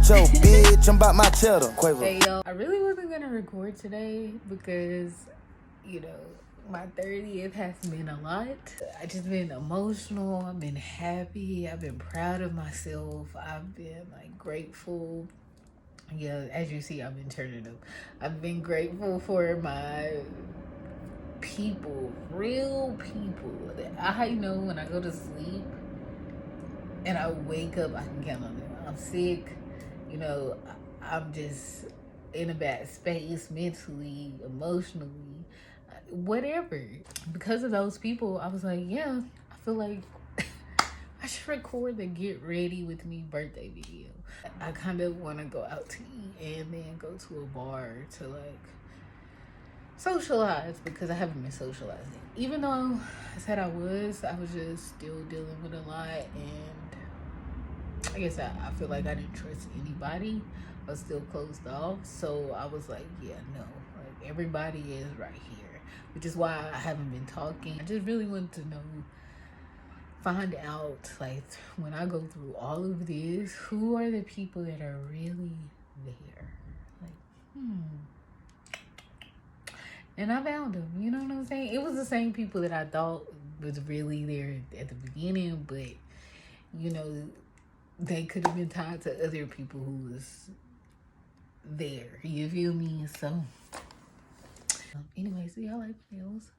about your bitch, I'm about my cheddar. Quavo. Hey yo, I really wasn't gonna record today because, you know, my 30th has been a lot. I just been emotional, I've been happy, I've been proud of myself, I've been like grateful. Yeah, as you see, I've been turning up. I've been grateful for my people, real people. I know when I go to sleep and I wake up, I can count on them. I'm sick, you know, I'm just in a bad space mentally, emotionally, whatever. Because of those people, I was like, yeah, I feel like I should record the get ready with me birthday video. I kind of want to go out to eat and then go to a bar to like socialize because I haven't been socializing. Even though I said I was just still dealing with a lot, and I guess I feel like I didn't trust anybody. I was still closed off. So I was like, yeah, no, like everybody is right here, which is why I haven't been talking. I just really wanted to know, find out, like, when I go through all of this, who are the people that are really there? Like, And I found them, you know what I'm saying? It was the same people that I thought was really there at the beginning, but, you know, they could have been tied to other people who was there. You feel me? So, anyway, see how life feels.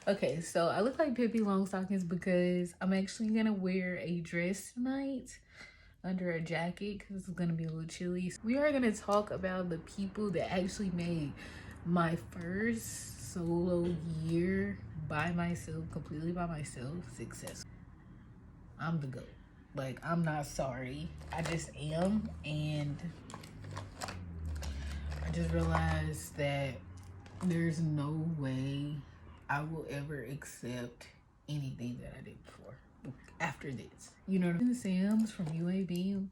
Okay, so I look like Pippi Longstockings because I'm actually gonna wear a dress tonight under a jacket because it's gonna be a little chilly. We are gonna talk about the people that actually made my first solo year by myself, completely by myself, successful. I'm the GOAT. Like, I'm not sorry. I just am. And I just realized that there's no way I will ever accept anything that I did before after this. You know what I mean? Sam's from UAB,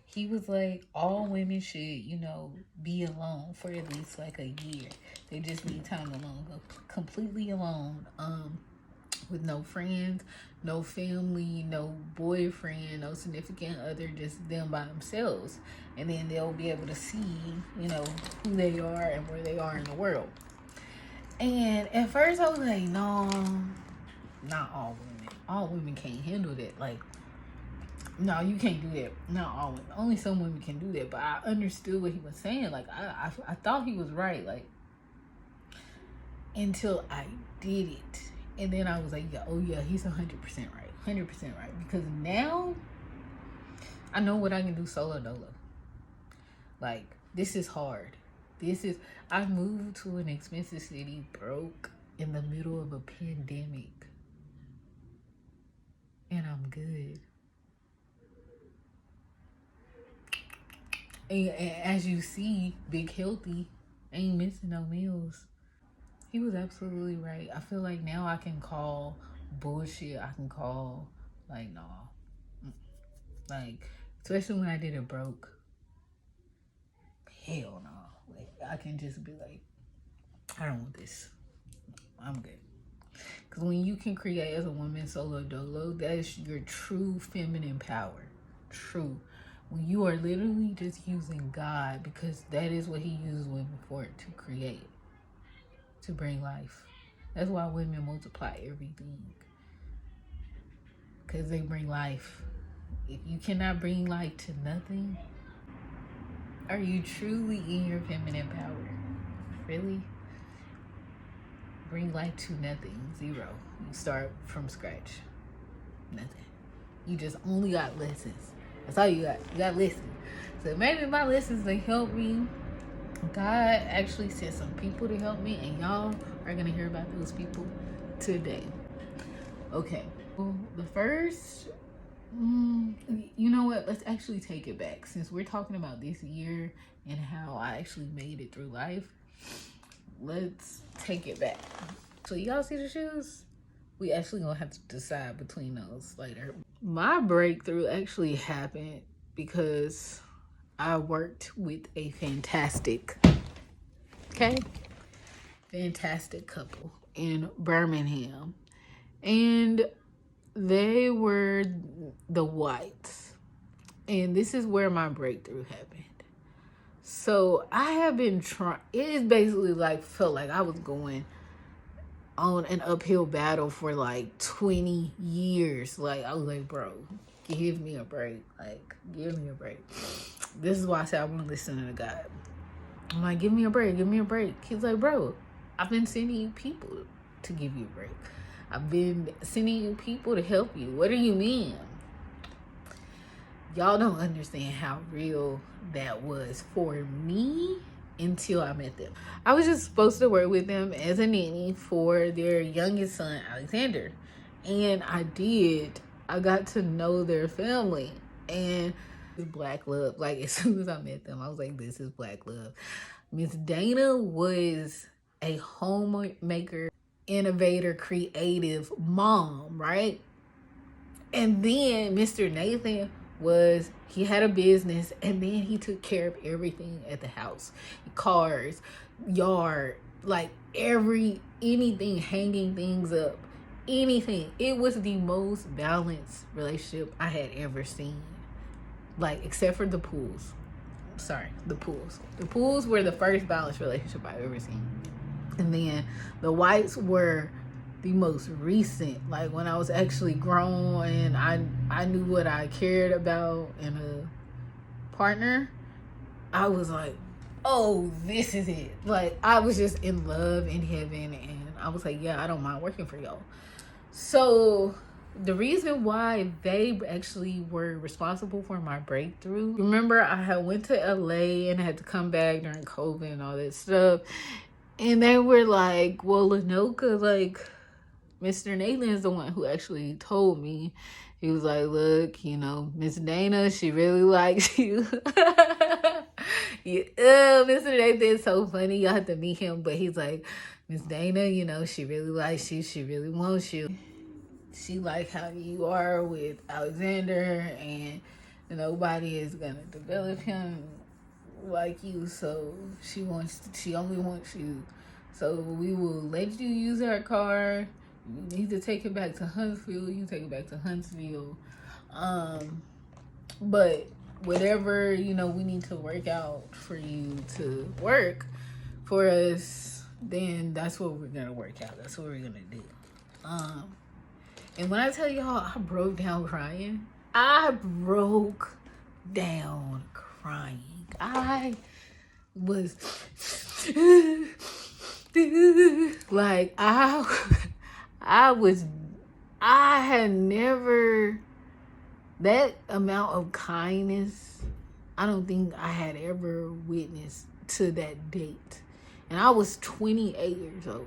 he was like, all women should, you know, be alone for at least like a year. They just need time alone, go completely alone, with no friends, no family, no boyfriend, no significant other, just them by themselves. And then they'll be able to see, you know, who they are and where they are in the world. And at first I was like, no, not all women. All women can't handle that. Like, no, you can't do that. Not all women. Only some women can do that. But I understood what he was saying. Like, I thought he was right. Like, until I did it. And then I was like, yeah, oh yeah, he's 100% right. 100% right. Because now I know what I can do solo dolo. Like, this is hard. I moved to an expensive city broke in the middle of a pandemic. And I'm good. And as you see, Big Healthy ain't missing no meals. He was absolutely right. I feel like now I can call bullshit. I can call, like, no. Like, especially when I did it broke. Hell no. Like, I can just be like, I don't want this. I'm good. Because when you can create as a woman solo dolo, that is your true feminine power. True. When you are literally just using God, because that is what he uses women for, to create, to bring life. That's why women multiply everything. Because they bring life. If you cannot bring life to nothing, are you truly in your feminine power? Really? Bring life to nothing. Zero. You start from scratch. Nothing. You just only got lessons. That's all you got. You got lessons. So maybe my lessons, they help me. God actually sent some people to help me, and y'all are gonna hear about those people today. Okay. Well, the first, you know what? Let's actually take it back. Since we're talking about this year and how I actually made it through life, let's take it back. So y'all see the shoes? We actually gonna have to decide between those later. My breakthrough actually happened because I worked with a fantastic couple in Birmingham. And They were the whites. And this is where my breakthrough happened. So I have been trying, it is basically like, felt like I was going on an uphill battle for like 20 years. Like, I was like, bro, give me a break. Like, give me a break. This is why I said I want to listen to God. I'm like, give me a break, give me a break. He's like, bro, I've been sending you people to give you a break. I've been sending you people to help you. What do you mean? Y'all don't understand how real that was for me until I met them. I was just supposed to work with them as a nanny for their youngest son, Alexander. And I did. I got to know their family. And black love. Like, as soon as I met them, I was like, this is black love. Miss Dana was a homemaker, innovator, creative mom, right? And then Mr. Nathan he had a business, and then he took care of everything at the house. Cars, yard, like anything, hanging things up, anything. It was the most balanced relationship I had ever seen. Like, except for the pools. Sorry, the pools. The pools were the first balanced relationship I've ever seen. And then the whites were the most recent. Like, when I was actually grown and I knew what I cared about in a partner, I was like, oh, this is it. Like, I was just in love, in heaven, and I was like, yeah, I don't mind working for y'all. So the reason why they actually were responsible for my breakthrough, remember I had went to LA and I had to come back during COVID and all that stuff, and they were like, well, Lenoka, like, Mr. Nathan is the one who actually told me. He was like, look, Miss Dana, she really likes you. Yeah, Mr. Nathan is so funny. Y'all have to meet him. But he's like, Miss Dana, she really likes you. She really wants you. She like how you are with Alexander, and nobody is going to develop him like you. So she only wants you. So we will let you use her car. You need to take it back to Huntsville. You can take it back to Huntsville. But whatever, we need to work out for you to work for us, then that's what we're going to work out. That's what we're going to do. And when I tell y'all I broke down crying, I broke down crying. I was like, I had never, that amount of kindness, I don't think I had ever witnessed to that date. And I was 28 years old,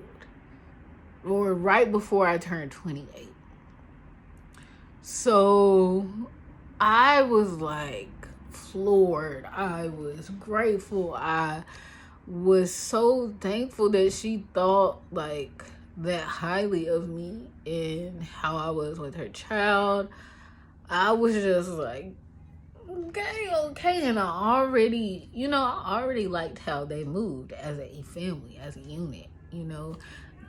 or right before I turned 28. So I was like floored. I was grateful. I was so thankful that she thought like that highly of me and how I was with her child. I was just like, okay. And I already liked how they moved as a family, as a unit.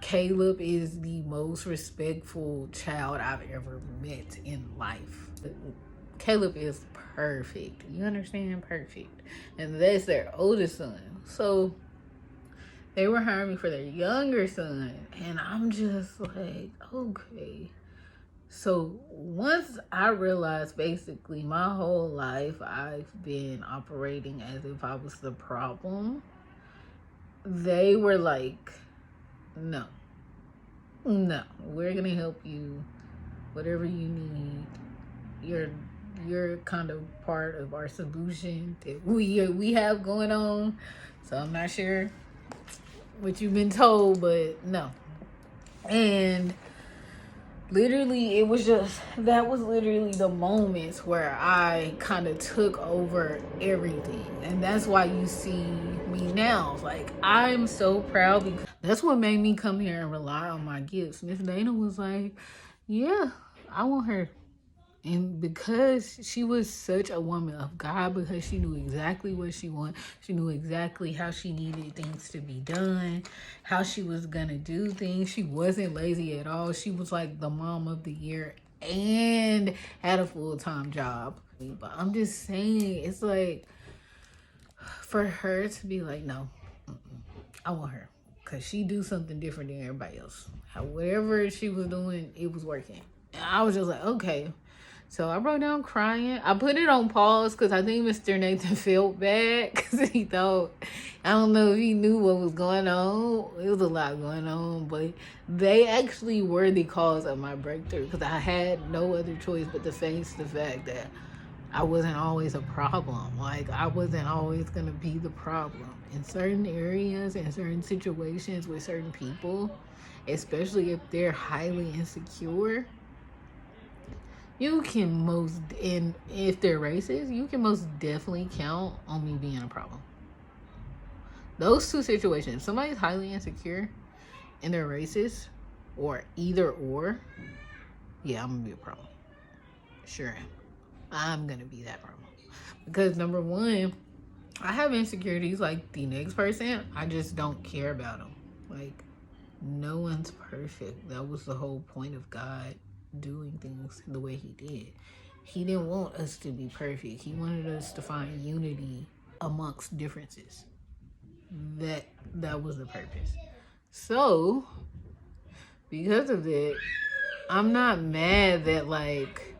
Caleb is the most respectful child I've ever met in life. Caleb is perfect. You understand? Perfect. And that's their oldest son. So they were hiring me for their younger son. And I'm just like, okay. So once I realized basically my whole life I've been operating as if I was the problem, they were like, no, we're gonna help you, whatever you need. You're kind of part of our solution that we have going on. So I'm not sure what you've been told, but no. And literally, that was literally the moments where I kind of took over everything. And that's why you see me now. Like, I'm so proud because that's what made me come here and rely on my gifts. Miss Dana was like, yeah, I want her. And because she was such a woman of God, because she knew exactly what she wanted, she knew exactly how she needed things to be done, how she was going to do things. She wasn't lazy at all. She was like the mom of the year and had a full-time job. But I'm just saying, it's like, for her to be like, no, I want her. Because she do something different than everybody else. Whatever she was doing, it was working. And I was just like, okay. So I broke down crying. I put it on pause because I think Mr. Nathan felt bad because he thought, I don't know if he knew what was going on. It was a lot going on, but they actually were the cause of my breakthrough because I had no other choice but to face the fact that I wasn't always a problem. Like, I wasn't always going to be the problem. In certain areas, in certain situations with certain people, especially if they're highly insecure, you can most, and if they're racist, you can most definitely count on me being a problem. Those two situations, if somebody's highly insecure and they're racist, or either or, yeah, I'm gonna be a problem. Sure am. I'm gonna be that problem. Because number one, I have insecurities like the next person. I just don't care about them. Like, no one's perfect. That was the whole point of God doing things the way he did. He didn't want us to be perfect. He wanted us to find unity amongst differences. That was the purpose. So, because of that, I'm not mad that, like,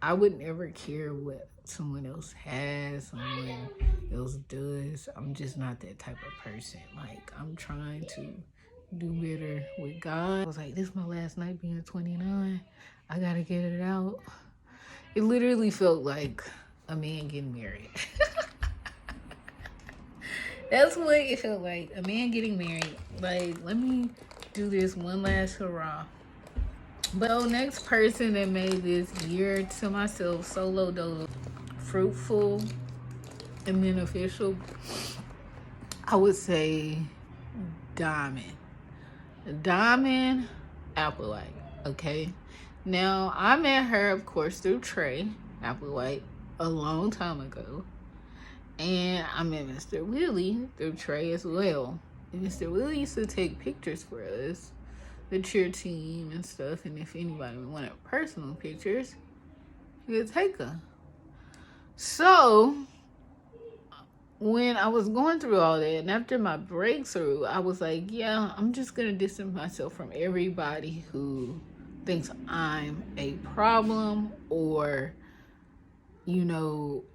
I would never care what someone else has, someone else does. I'm just not that type of person. Like, I'm trying to do better with God. I was like, this is my last night being 29. I gotta get it out. It literally felt like a man getting married. That's what it felt like, a man getting married. Like, let me do this one last hurrah. But next person that made this year to myself solo dolo fruitful and beneficial, I would say Diamond Applewhite. Okay, now I met her, of course, through Trey Applewhite a long time ago, and I met Mr. Willie through Trey as well. And Mr. Willie used to take pictures for us, the cheer team and stuff, and if anybody wanted personal pictures, he could take them. So when I was going through all that, and after my breakthrough, I was like, yeah, I'm just gonna distance myself from everybody who thinks I'm a problem, or, you know,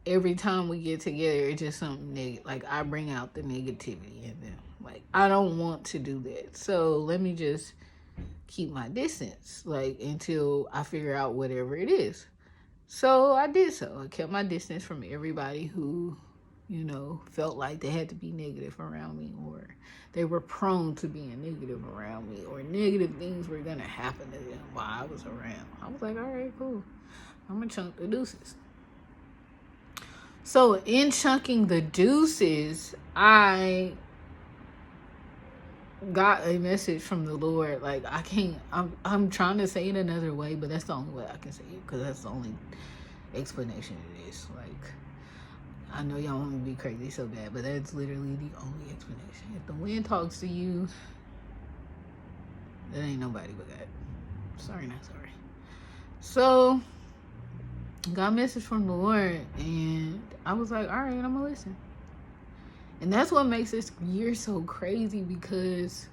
every time we get together, it's just something negative. Like, I bring out the negativity in them. Like, I don't want to do that. So let me just keep my distance, like, until I figure out whatever it is. So I did so. I kept my distance from everybody who, you know, felt like they had to be negative around me, or they were prone to being negative around me, or negative things were going to happen to them while I was around. I was like, all right, cool. I'm going to chunk the deuces. So in chunking the deuces, I got a message from the Lord. Like, I'm trying to say it another way, but that's the only way I can say it, because that's the only explanation it is. Like, I know y'all want me to be crazy so bad, but that's literally the only explanation. If the wind talks to you, that ain't nobody but God. Sorry, not sorry. So got a message from the Lord, and I was like, all right, I'm gonna listen. And that's what makes this year so crazy, because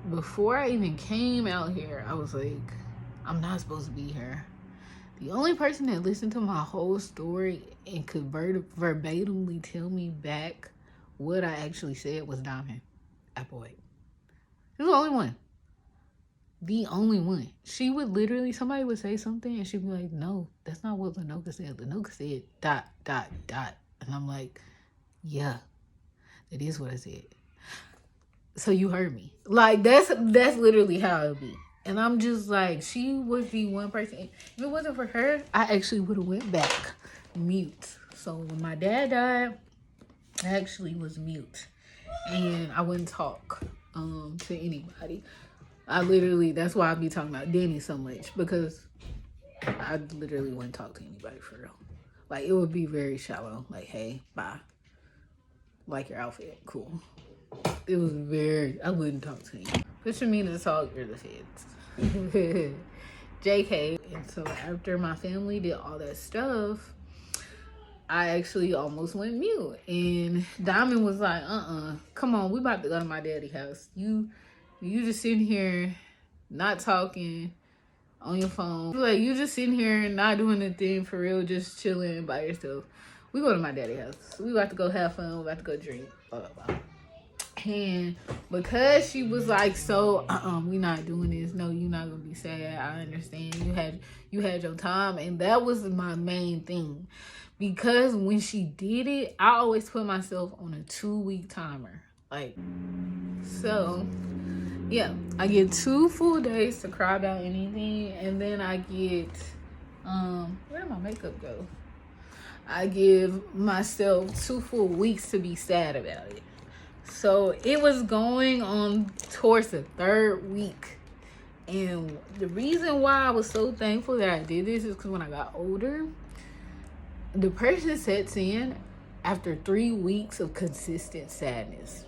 before I even came out here, I was like, I'm not supposed to be here. The only person that listened to my whole story and could verbatimly tell me back what I actually said was Diamond Applewhite. She's the only one. The only one. She would literally, somebody would say something and she'd be like, no, that's not what Lenoka said. Lenoka said ... And I'm like, yeah, that is what I said. So you heard me. Like, that's literally how it would be. And I'm just like, she would be one person. If it wasn't for her, I actually would have went back mute. So when my dad died, I actually was mute. And I wouldn't talk to anybody. I literally, that's why I be talking about Danny so much. Because I literally wouldn't talk to anybody for real. Like, it would be very shallow. Like, hey, bye. Like your outfit. Cool. It was very, I wouldn't talk to you. What you mean to talk, you're the feds. JK. And so after my family did all that stuff, I actually almost went mute. And Diamond was like, come on, we about to go to my daddy's house. You just sitting here not talking on your phone. Like, you just sitting here not doing anything for real, just chilling by yourself. We go to my daddy's house. We about to go have fun. We about to go drink. Blah, blah, blah. And because she was like, so, we not doing this. No, you're not gonna be sad. I understand. You had your time. And that was my main thing. Because when she did it, I always put myself on a 2-week timer. Like, so, yeah. I get 2 full days to cry about anything. And then I get, where did my makeup go? I give myself 2 full weeks to be sad about it. So it was going on towards the 3rd week. And the reason why I was so thankful that I did this is because when I got older, depression sets in after 3 weeks of consistent sadness.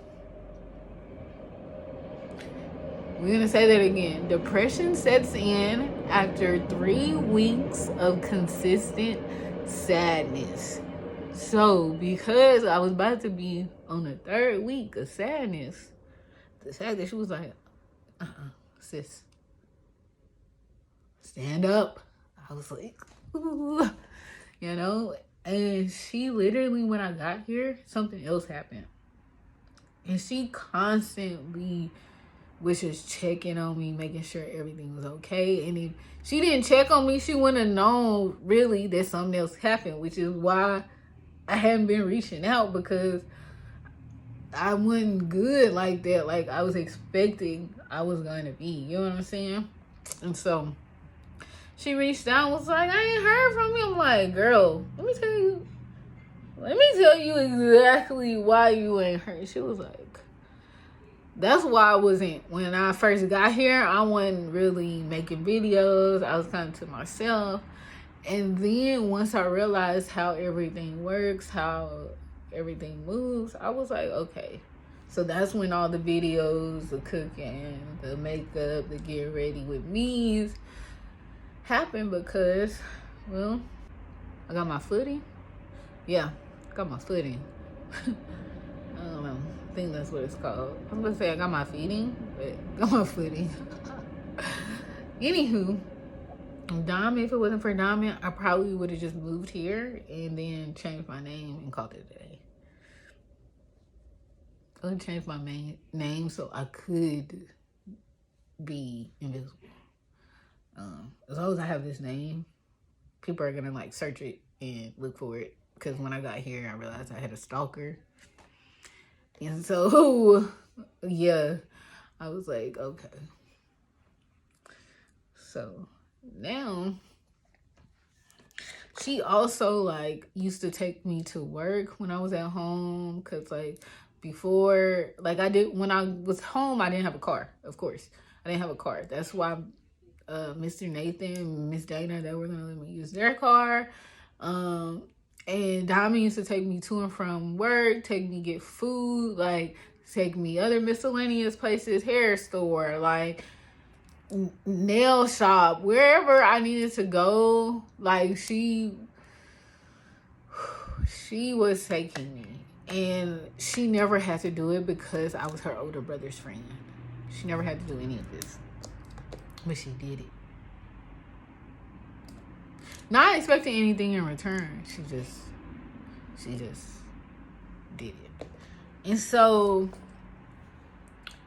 We're going to say that again. Depression sets in after 3 weeks of consistent sadness. So, because I was about to be on the 3rd week of sadness, the fact that she was like, sis, stand up. I was like, ooh, you know? And she literally, when I got here, something else happened. And she constantly was just checking on me, making sure everything was okay. And if she didn't check on me, she wouldn't have known really that something else happened, which is why I hadn't been reaching out, because I wasn't good like that. Like I was expecting I was going to be, you know what I'm saying? And so she reached out and was like, I ain't heard from you. I'm like, girl, let me tell you exactly why you ain't heard. She was like, that's why I wasn't, when I first got here, I wasn't really making videos. I was kind of to myself. And then once I realized how everything works, how everything moves, I was like, okay. So that's when all the videos, the cooking, the makeup, the get ready with me's happened, because, well, I got my footing. Yeah, got my footing. I don't know. I think that's what it's called. I'm gonna say I got my feeding, but got my footing. Anywho, Diamond, if it wasn't for Diamond, I probably would have just moved here and then changed my name and called it a day. I would change my main name so I could be invisible. As long as I have this name, people are gonna like search it and look for it. Because when I got here, I realized I had a stalker. And so, yeah, I was like, okay. So now, she also like used to take me to work when I was at home. Because like before, like when I was home, I didn't have a car. Of course, I didn't have a car. That's why Mr. Nathan and Miss Dana, they were gonna let me use their car. And Diamond used to take me to and from work, take me get food, like take me other miscellaneous places, hair store, like nail shop, wherever I needed to go. Like she was taking me, and she never had to do it because I was her older brother's friend. She never had to do any of this, but she did it. Not expecting anything in return. She just did it. And so,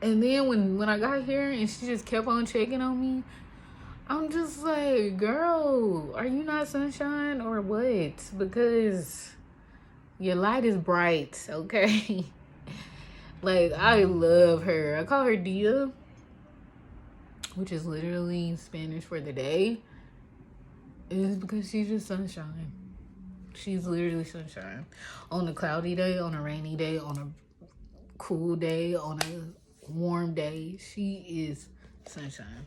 and then when I got here and she just kept on checking on me, I'm just like, girl, are you not sunshine or what? Because your light is bright, okay? Like, I love her. I call her Dia, which is literally Spanish for the day. It's because she's just sunshine. She's literally sunshine. On a cloudy day, on a rainy day, on a cool day, on a warm day, she is sunshine.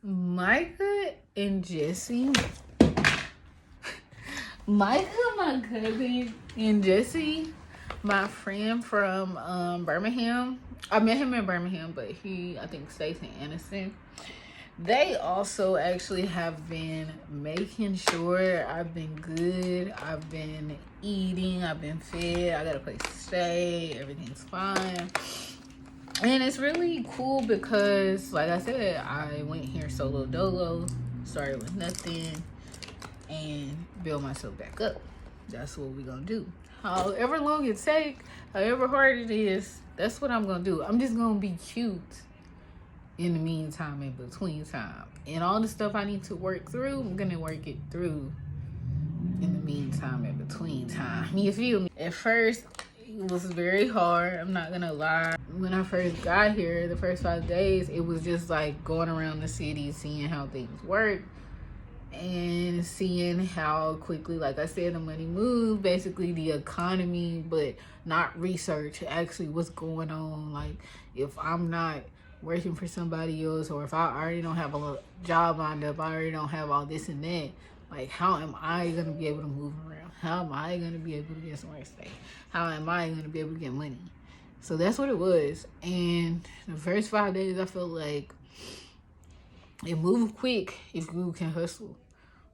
Micah and Jesse. Micah, my cousin, and Jesse, my friend from Birmingham. I met him in Birmingham, but he, I think, stays in Anniston. They also actually have been making sure I've been good. I've been eating. I've been fed. I got a place to stay. Everything's fine. And it's really cool because, like I said, I went here solo dolo, started with nothing, and build myself back up. That's what we're gonna do. However long it takes, however hard it is, that's what I'm gonna do. I'm just gonna be cute in the meantime, in between time. And all the stuff I need to work through, I'm gonna work it through in the meantime, in between time. You feel me? At first, it was very hard. I'm not gonna lie. When I first got here, the first 5 days, it was just like going around the city, seeing how things work and seeing how quickly, like I said, the money moved, basically the economy, but not research actually what's going on. Like if I'm not working for somebody else, or if I already don't have a job lined up, I already don't have all this and that, like how am I gonna be able to move around? How am I gonna be able to get somewhere to stay? How am I gonna be able to get money? So that's what it was. And the first 5 days, I felt like it moved quick if you can hustle.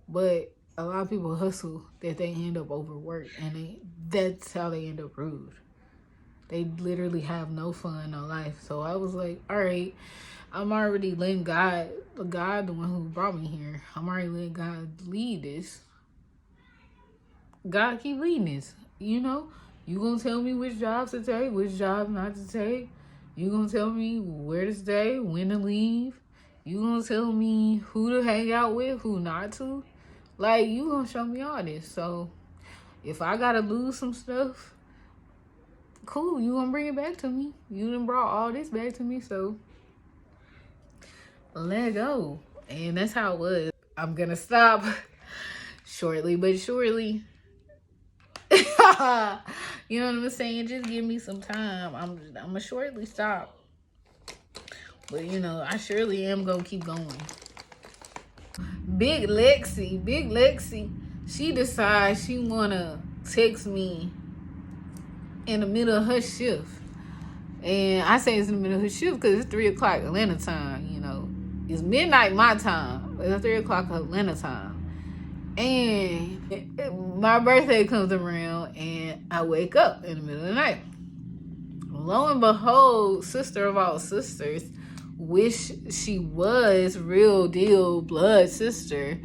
But a lot of people hustle that they end up overworked, and that's how they end up rude. They literally have no fun, no life. So I was like, all right, I'm already letting God, the one who brought me here, I'm already letting God lead this. God keep leading this, you know? You gonna tell me which jobs to take, which jobs not to take. You gonna tell me where to stay, when to leave. You gonna tell me who to hang out with, who not to. Like, you gonna show me all this. So if I gotta lose some stuff, cool, you gonna bring it back to me. You done brought all this back to me, so let go. And that's how it was. I'm gonna stop shortly but surely. You know what I'm saying? Just give me some time. I'm gonna shortly stop. But you know, I surely am gonna keep going. Big Lexi, she decides she wanna text me in the middle of her shift. And I say it's in the middle of her shift because it's 3 o'clock Atlanta time, you know. It's midnight my time. It's 3 o'clock Atlanta time. And my birthday comes around and I wake up in the middle of the night. Lo and behold, sister of all sisters, wish she was real deal blood sister,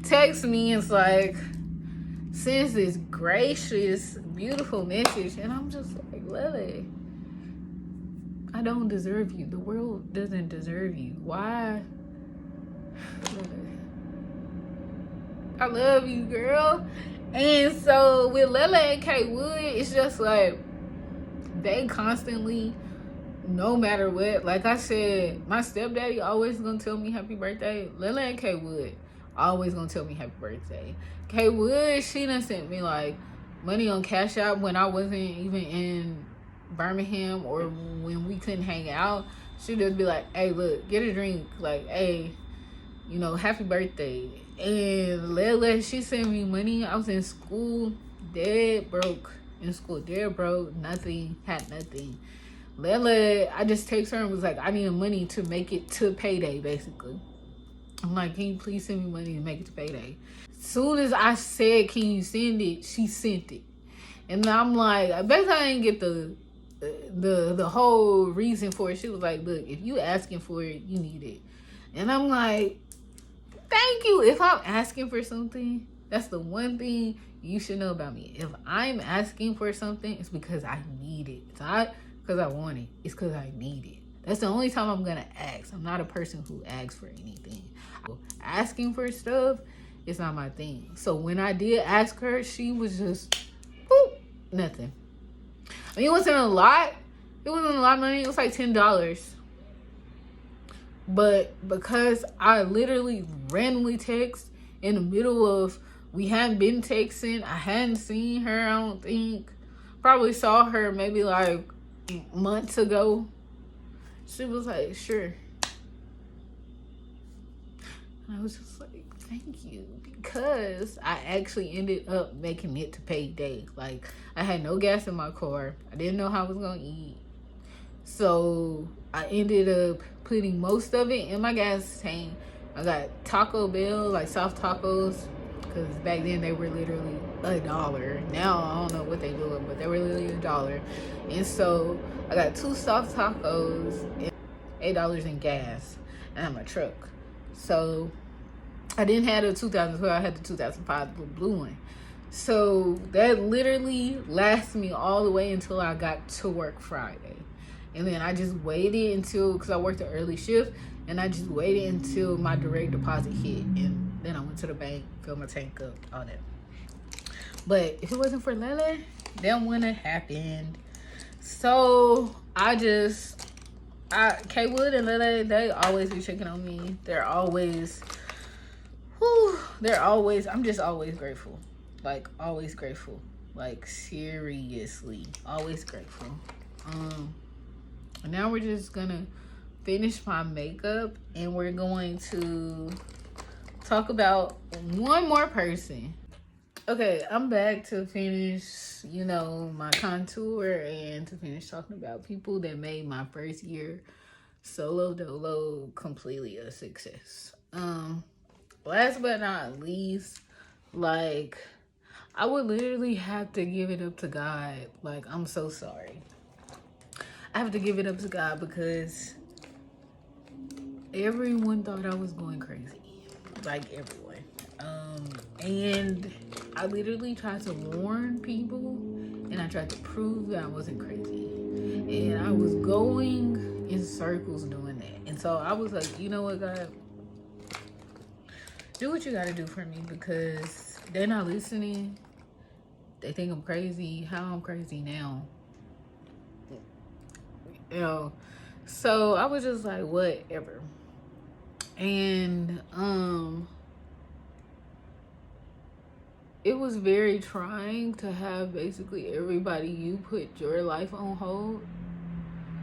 texts me and it's like, sends this gracious, beautiful message. And I'm just like, Lily, I don't deserve you. The world doesn't deserve you. Why? Lily, I love you, girl. And so with Lele and K Wood, it's just like they constantly, no matter what, like I said, my stepdaddy always gonna tell me happy birthday. Lele and K Wood always gonna tell me happy birthday. K Wood, she done sent me like money on Cash App when I wasn't even in Birmingham, or when we couldn't hang out. She'd just be like, hey, look, get a drink. Like, hey, you know, happy birthday. And Lele, she sent me money. I was in school, dead broke. In school, dead broke, nothing, had nothing. Lele, I just text her and was like, I need money to make it to payday, basically. I'm like, can you please send me money to make it to payday? Soon as I said, can you send it, she sent it. And I'm like, I bet I didn't get the whole reason for it. She was like, look, if you asking for it, you need it. And I'm like, thank you. If I'm asking for something, that's the one thing you should know about me. If I'm asking for something, it's because I need it. It's not because I want it. It's because I need it. That's the only time I'm going to ask. I'm not a person who asks for anything. Asking for stuff, it's not my thing. So when I did ask her, she was just, boop, nothing. I mean, it wasn't a lot. It wasn't a lot of money. It was like $10. But because I literally randomly text in the middle of, we hadn't been texting, I hadn't seen her, I don't think. Probably saw her maybe like months ago. She was like, sure. And I was just like, thank you. Because I actually ended up making it to payday. Like, I had no gas in my car. I didn't know how I was going to eat. So I ended up putting most of it in my gas tank. I got Taco Bell, like soft tacos, because back then they were literally $1. Now I don't know what they doing, but they were literally $1. And so I got 2 soft tacos and $8 in gas, and I'm a truck. So I didn't have the 2012, I had the 2005 blue one. So that literally lasted me all the way until I got to work Friday. And then I just waited until, because I worked an early shift, and I just waited until my direct deposit hit. And then I went to the bank, filled my tank up, all that. But if it wasn't for Lele, that wouldn't have happened. So K-Wood and Lele, they always be checking on me. I'm just always grateful. Like, always grateful. Like, seriously, always grateful. Now we're just gonna finish my makeup, and we're going to talk about one more person. Okay, I'm back to finish, my contour and to finish talking about people that made my first year solo dolo completely a success. Last but not least, like, I would literally have to give it up to God. Like, I'm so sorry. I have to give it up to God because everyone thought I was going crazy. Like, everyone. And I literally tried to warn people, and I tried to prove that I wasn't crazy. And I was going in circles doing that. And so I was like, you know what, God? Do what you gotta do for me, because they're not listening. They think I'm crazy. How I'm crazy now. So I was just like, whatever. And it was very trying to have basically everybody you put your life on hold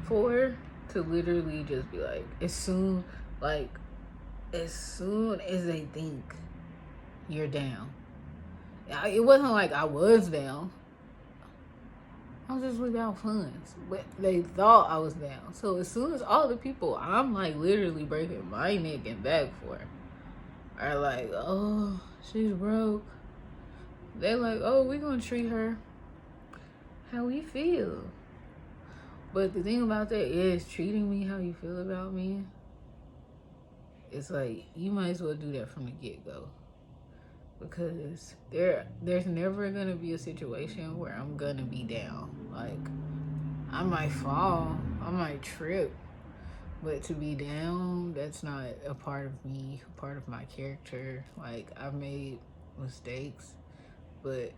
for to literally just be like, as soon as they think you're down. It wasn't like I was down. I was just without funds, but they thought I was down. So as soon as all the people I'm like literally breaking my neck and back for are like, oh, she's broke, they're like, oh, we're gonna treat her how we feel. But the thing about that is, treating me how you feel about me, it's like, you might as well do that from the get-go. Because there's never gonna be a situation where I'm gonna be down. Like, I might fall, I might trip, but to be down, that's not a part of me, a part of my character. Like, I've made mistakes, but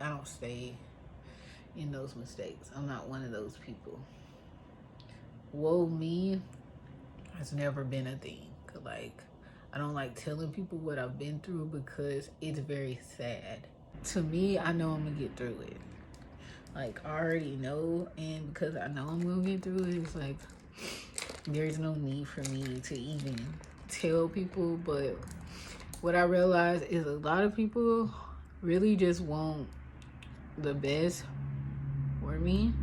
I don't stay in those mistakes. I'm not one of those people. Woe me has never been a thing. Like, I don't like telling people what I've been through because it's very sad. To me, I know I'm gonna get through it. Like, I already know, and because I know I'm gonna get through it, it's like, there's no need for me to even tell people. But what I realize is a lot of people really just want the best for me.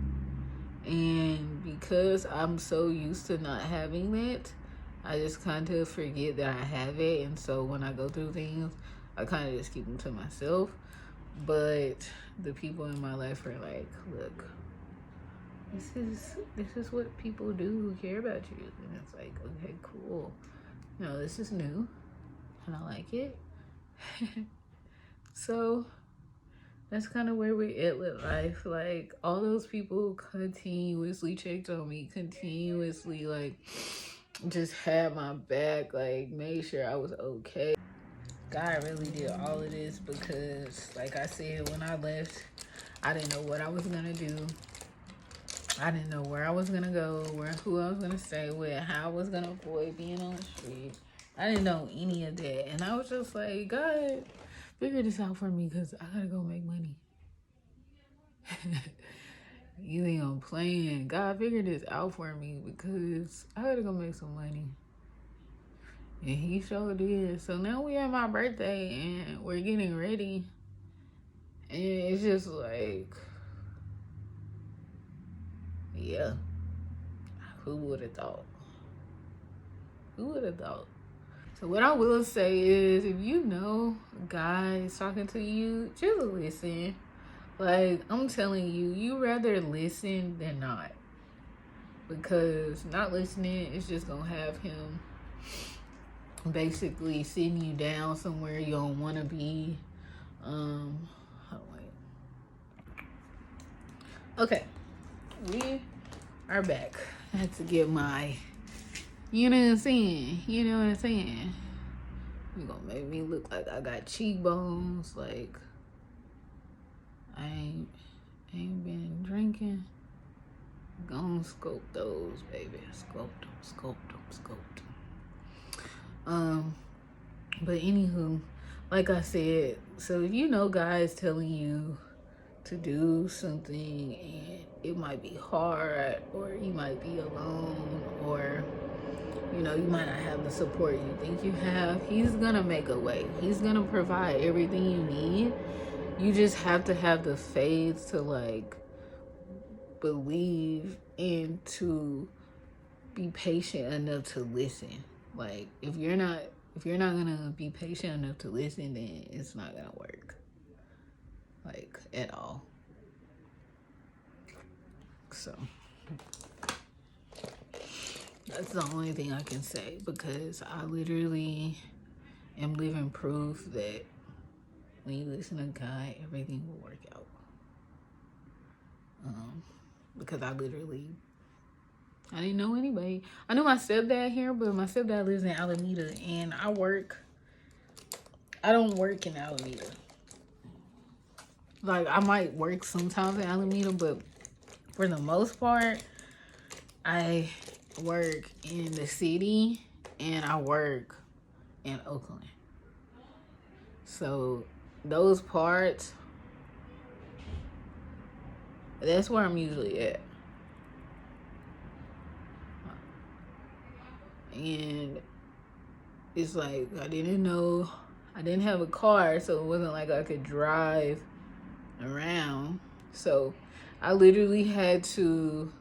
And because I'm so used to not having that, I just kind of forget that I have it. And so when I go through things, I kind of just keep them to myself. But the people in my life are like, look, this is what people do who care about you. And it's like, okay, cool. This is new and I like it. So that's kind of where we're at with life. Like, all those people continuously checked on me, continuously, like, just had my back, like, made sure I was okay. God really did all of this because, like I said, when I left, I didn't know what I was gonna do. I didn't know where I was gonna go, who I was gonna stay with, how I was gonna avoid being on the street. I didn't know any of that. And I was just like, God, figure this out for me because I gotta go make money. You think I'm playing? God, figure this out for me because I gotta go make some money. And he sure did. So now we at my birthday and we're getting ready. And it's just like, yeah, Who would have thought? Who would have thought? So what I will say is, if you know a guy is talking to you, just listen. Like, I'm telling you, you rather listen than not. Because not listening is just gonna have him basically sitting you down somewhere you don't want to be. Okay, we are back. I had to get my, you know what I'm saying? You know what I'm saying? You gonna make me look like I got cheekbones, like I ain't been drinking. Gonna sculpt those, baby. Sculpt them. But anywho, like I said, so if you know guys telling you to do something and it might be hard, or you might be alone, or you know, you might not have the support you think you have, he's gonna make a way. He's gonna provide everything you need. You just have to have the faith to like believe and to be patient enough to listen. Like if you're not gonna be patient enough to listen, then it's not gonna work. Like at all. So that's the only thing I can say, because I literally am living proof that when you listen to God, everything will work out. Because I didn't know anybody. I knew my stepdad here, but my stepdad lives in Alameda, and I don't work in Alameda. Like, I might work sometimes in Alameda, but for the most part, I work in the city and I work in Oakland. So those parts, that's where I'm usually at. And it's like, I didn't have a car, so it wasn't like I could drive around. So I literally had to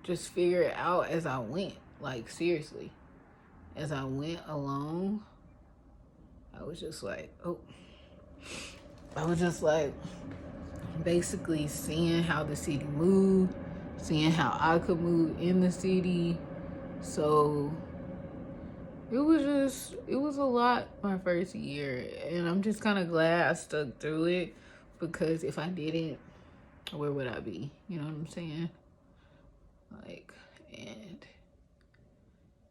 just figure it out as I went. Like, seriously. As I went along, I was just like basically seeing how the city moved, seeing how I could move in the city. So it was a lot my first year, and I'm just kind of glad I stuck through it, because if I didn't, where would I be? You know what I'm saying? Like, and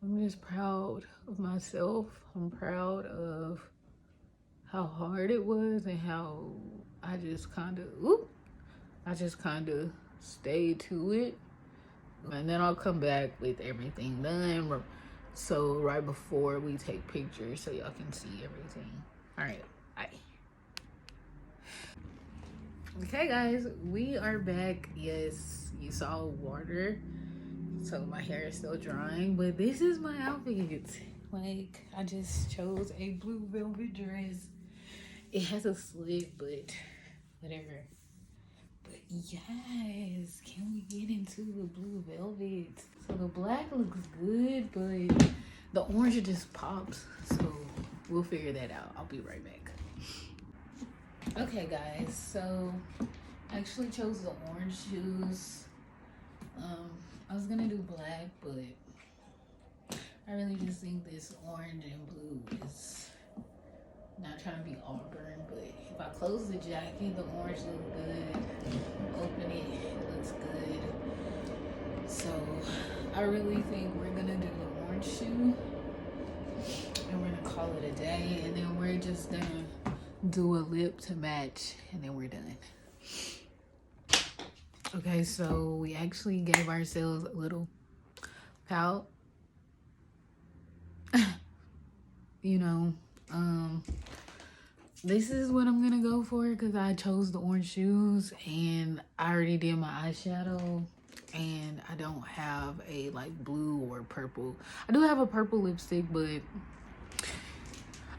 I'm just proud of myself. I'm proud of how hard it was and how I just kind of stayed to it. And then I'll come back with everything done. So right before we take pictures, so y'all can see everything. All right, bye. Okay, guys, we are back. Yes, you saw water, so my hair is still drying, but this is my outfit. Like, I just chose a blue velvet dress. It has a slit, but whatever. But yes, can we get into the blue velvet? So the black looks good, but the orange just pops. So we'll figure that out. I'll be right back. Okay, guys, so I actually chose the orange shoes. I was gonna do black, but I really just think this orange and blue is, not trying to be Auburn, but if I close the jacket, the orange looks good. Open it, it looks good. So I really think we're gonna do the orange shoe, and we're gonna call it a day, and then we're just gonna do a lip to match, and then we're done. Okay, so we actually gave ourselves a little pout. You know, this is what I'm gonna go for, because I chose the orange shoes and I already did my eyeshadow, and I don't have a like blue or purple. I do have a purple lipstick, but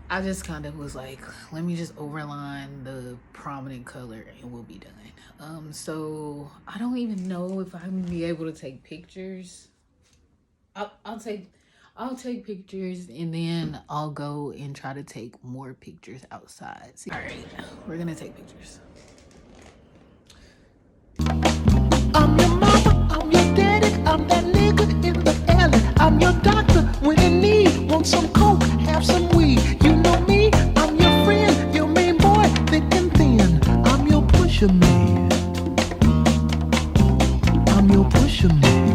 I just kind of was like, let me just overline the prominent color and we'll be done. So I don't even know if I'm gonna be able to take pictures. I'll take pictures and then I'll go and try to take more pictures outside. All right, we're gonna take pictures. I'm your mama, I'm your daddy, I'm that nigga in the alley. I'm your doctor when in need. Want some coke, have some weed. You know me, I'm your friend, your main boy, thick and thin. I'm your pusher man. I'm your pusher man.